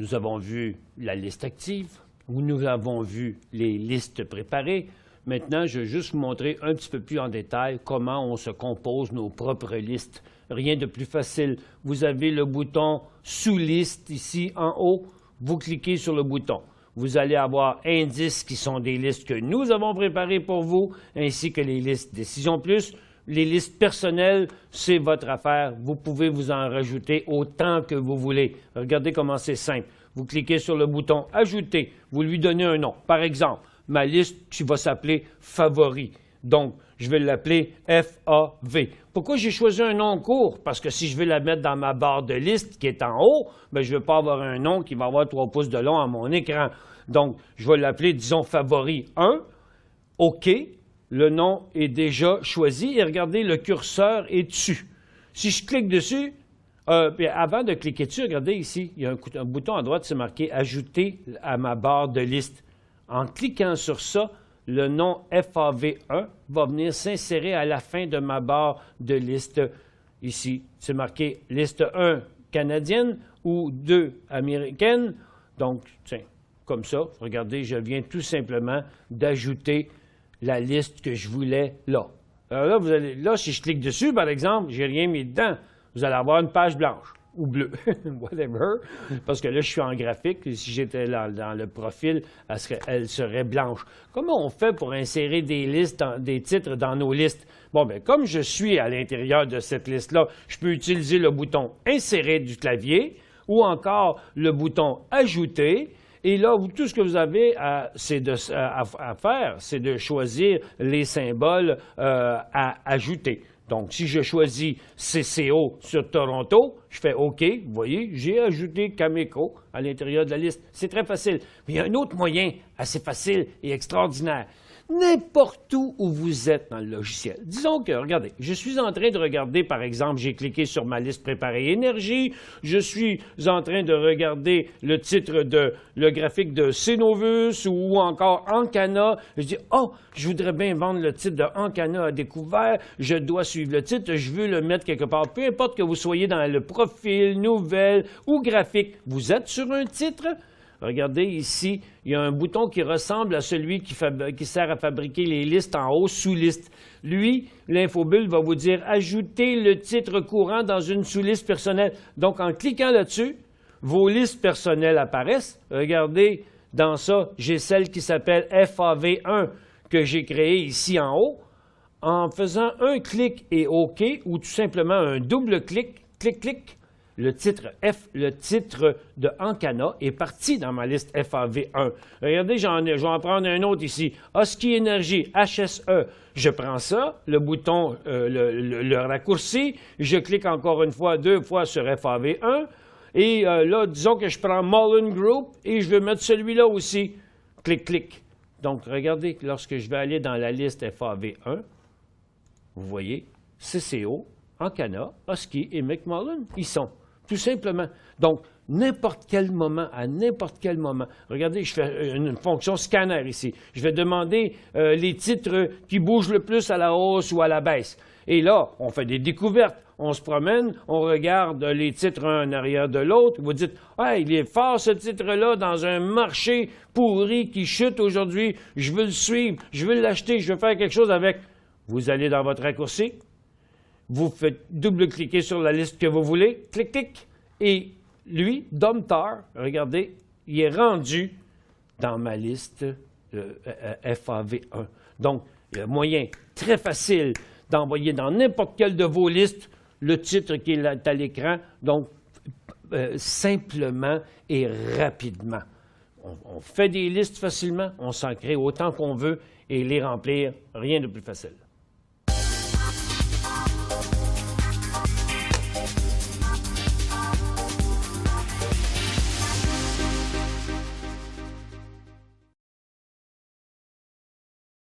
nous avons vu la liste active, nous avons vu les listes préparées. Maintenant, je vais juste vous montrer un petit peu plus en détail comment on se compose nos propres listes. Rien de plus facile. Vous avez le bouton « Sous-liste » ici en haut. Vous cliquez sur le bouton. Vous allez avoir indices qui sont des listes que nous avons préparées pour vous, ainsi que les listes Décision Plus. Les listes personnelles, c'est votre affaire. Vous pouvez vous en rajouter autant que vous voulez. Regardez comment c'est simple. Vous cliquez sur le bouton « Ajouter ». Vous lui donnez un nom. Par exemple, ma liste qui va s'appeler « Favoris ». Donc, je vais l'appeler FAV. Pourquoi j'ai choisi un nom court? Parce que si je veux la mettre dans ma barre de liste qui est en haut, bien, je ne veux pas avoir un nom qui va avoir 3 pouces de long à mon écran. Donc, je vais l'appeler, disons, Favoris 1. OK. Le nom est déjà choisi et regardez, le curseur est dessus. Si je clique dessus, puis avant de cliquer dessus, regardez ici, il y a un bouton à droite, c'est marqué « Ajouter à ma barre de liste ». En cliquant sur ça, le nom FAV1 va venir s'insérer à la fin de ma barre de liste. Ici, c'est marqué liste 1 canadienne ou 2 américaine. Donc, tiens, comme ça, regardez, je viens tout simplement d'ajouter la liste que je voulais là. Alors là, si je clique dessus, par exemple, je n'ai rien mis dedans. Vous allez avoir une page blanche ou bleue, whatever, parce que là, je suis en graphique. Si j'étais dans le profil, elle serait blanche. Comment on fait pour insérer des listes, des titres dans nos listes? Bon, bien, comme je suis à l'intérieur de cette liste-là, je peux utiliser le bouton « Insérer » du clavier ou encore le bouton « Ajouter ». Et là, tout ce que vous avez à faire, c'est de choisir les symboles à ajouter. Donc, si je choisis CCO sur Toronto, je fais OK. Vous voyez, j'ai ajouté Cameco à l'intérieur de la liste. C'est très facile. Mais il y a un autre moyen assez facile et extraordinaire. N'importe où vous êtes dans le logiciel. Disons que, regardez, je suis en train de regarder, par exemple, j'ai cliqué sur ma liste préparée énergie, je suis en train de regarder le titre le graphique de Cenovus ou encore Ancana. Je dis, oh, je voudrais bien vendre le titre de Ancana à découvert, je dois suivre le titre, je veux le mettre quelque part. Peu importe que vous soyez dans le profil, nouvelle ou graphique, vous êtes sur un titre. Regardez ici, il y a un bouton qui ressemble à celui qui sert à fabriquer les listes en haut, sous-liste. Lui, l'infobulle va vous dire « Ajoutez le titre courant dans une sous-liste personnelle ». Donc, en cliquant là-dessus, vos listes personnelles apparaissent. Regardez, dans ça, j'ai celle qui s'appelle FAV1 que j'ai créée ici en haut. En faisant un clic et OK, ou tout simplement un double clic, clic, le titre de Ancana est parti dans ma liste FAV1. Regardez, je vais en prendre un autre ici. Husky Energy, HSE. Je prends ça, le bouton, le raccourci, je clique encore une fois, 2 fois sur FAV1. Et là, disons que je prends Mullen Group et je veux mettre celui-là aussi. Clic, clic. Donc, regardez, lorsque je vais aller dans la liste FAV1, vous voyez, CCO, Ancana, Husky et McMullen, ils sont. Tout simplement. Donc, n'importe quel moment, à n'importe quel moment. Regardez, je fais une fonction scanner ici. Je vais demander les titres qui bougent le plus à la hausse ou à la baisse. Et là, on fait des découvertes. On se promène, on regarde les titres un en arrière de l'autre. Vous dites, « Ah, il est fort ce titre-là dans un marché pourri qui chute aujourd'hui. Je veux le suivre, je veux l'acheter, je veux faire quelque chose avec. » Vous allez dans votre raccourci. Vous faites double-cliquer sur la liste que vous voulez, clic, clic, et lui, Domtar, regardez, il est rendu dans ma liste FAV1. Donc, il y a un moyen très facile d'envoyer dans n'importe quelle de vos listes le titre qui est à l'écran, donc simplement et rapidement. On fait des listes facilement, on s'en crée autant qu'on veut et les remplir, rien de plus facile.